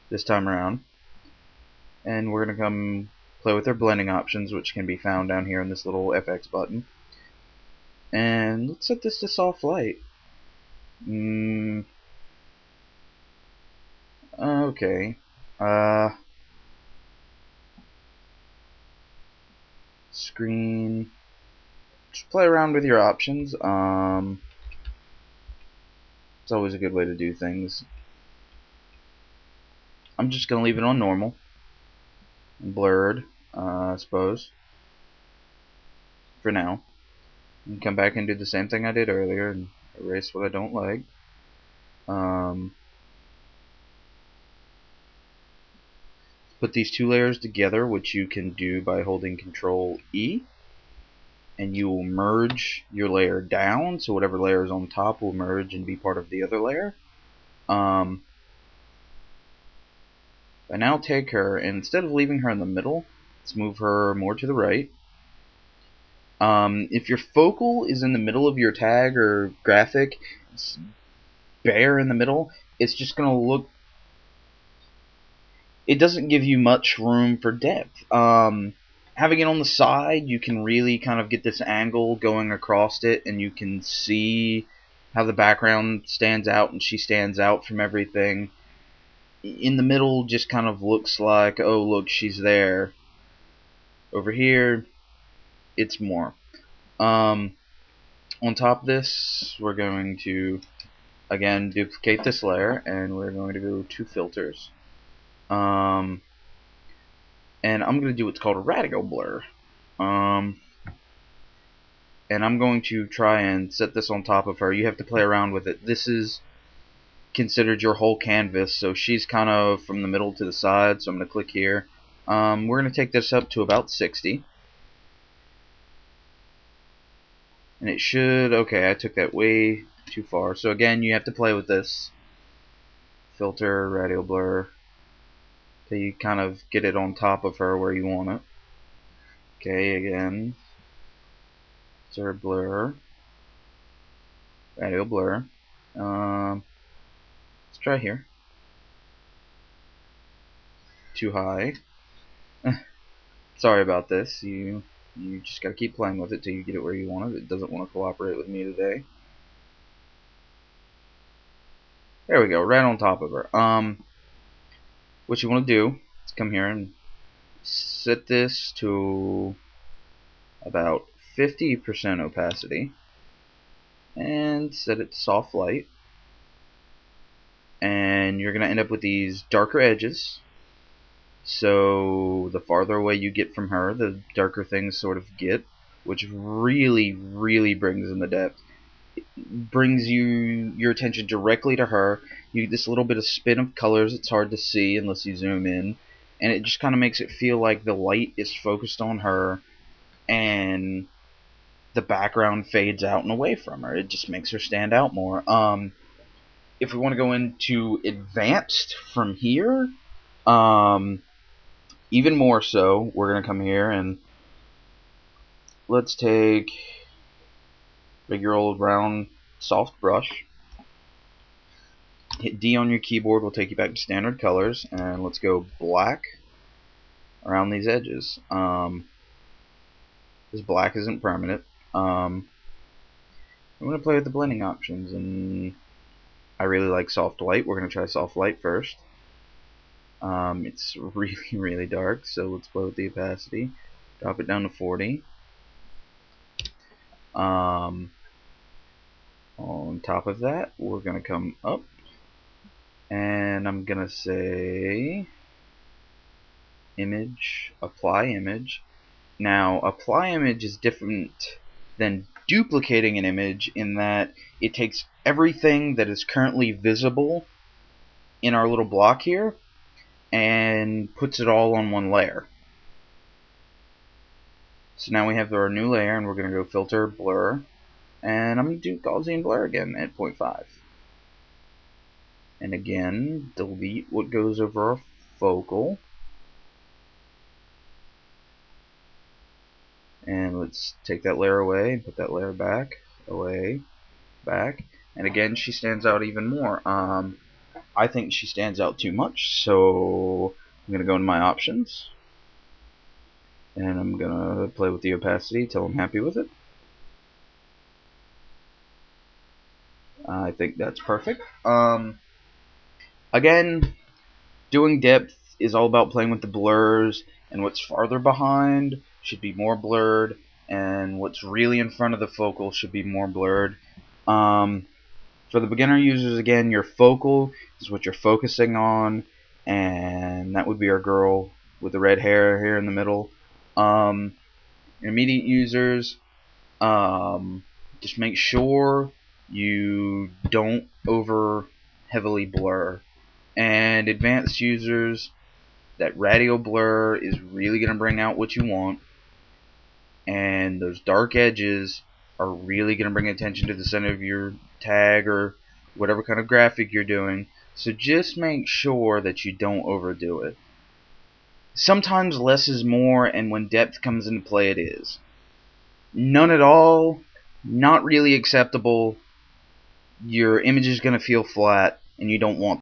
this time around. And we're going to come play with our blending options, which can be found down here in this little FX button. And let's set this to soft light. Okay. Screen. Just play around with your options. It's always a good way to do things. I'm just gonna leave it on normal and blurred, I suppose, for now. And come back and do the same thing I did earlier and erase what I don't like. Put these two layers together, which you can do by holding Control E, and you will merge your layer down, so whatever layer is on top will merge and be part of the other layer. I now take her, and instead of leaving her in the middle, let's move her more to the right. If your focal is in the middle of your tag or graphic, it's bare in the middle, it's just going to look... It doesn't give you much room for depth. Having it on the side, you can really kind of get this angle going across it, and you can see how the background stands out and she stands out from everything. In the middle just kind of looks like, oh look, she's there. Over here, it's more. On top of this, we're going to again duplicate this layer, and we're going to go to filters. And I'm going to do what's called a radial blur. And I'm going to try and set this on top of her. You have to play around with it. This is considered your whole canvas, so she's kind of from the middle to the side, so I'm going to click here. We're going to take this up to about 60. And it should... Okay, I took that way too far. So again, you have to play with this. Filter, radial blur. So you kind of get it on top of her where you want it. Okay, again. Filter, blur. Radial blur. Let's try here. Too high. Sorry about this. You just gotta keep playing with it till you get it where you want it. It doesn't want to cooperate with me today. There we go, right on top of her. What you want to do is come here and set this to about 50% opacity and set it to soft light. And you're gonna end up with these darker edges. So the farther away you get from her, the darker things sort of get, which really, really brings in the depth. It brings your attention directly to her. You get this little bit of spin of colors. It's hard to see unless you zoom in, and it just kind of makes it feel like the light is focused on her, and the background fades out and away from her. It just makes her stand out more. If we want to go into advanced from here, even more so, we're going to come here and let's take regular old round soft brush. Hit D on your keyboard will take you back to standard colors, and let's go black around these edges. This black isn't permanent. I'm going to play with the blending options, and I really like soft light. We're going to try soft light first. It's really, really dark, so let's play with the opacity. Drop it down to 40. On top of that, we're going to come up, and I'm going to say image, apply image. Now, apply image is different than duplicating an image in that it takes everything that is currently visible in our little block here and puts it all on one layer. So now we have our new layer, and we're going to go filter, blur, and I'm going to do Gaussian blur again at 0.5. And again, delete what goes over our focal. And let's take that layer away and put that layer back, away, back. And again, she stands out even more. I think she stands out too much, so I'm going to go into my options. And I'm going to play with the opacity till I'm happy with it. I think that's perfect. Again, doing depth is all about playing with the blurs, and what's farther behind should be more blurred, and what's really in front of the focal should be more blurred. For the beginner users, again, your focal is what you're focusing on, and that would be our girl with the red hair here in the middle. Intermediate users, just make sure you don't over heavily blur. And advanced users, that radial blur is really going to bring out what you want, and those dark edges are really going to bring attention to the center of your tag or whatever kind of graphic you're doing. So just make sure that you don't overdo it. Sometimes less is more, and when depth comes into play, it is. None at all, not really acceptable. Your image is going to feel flat, and you don't want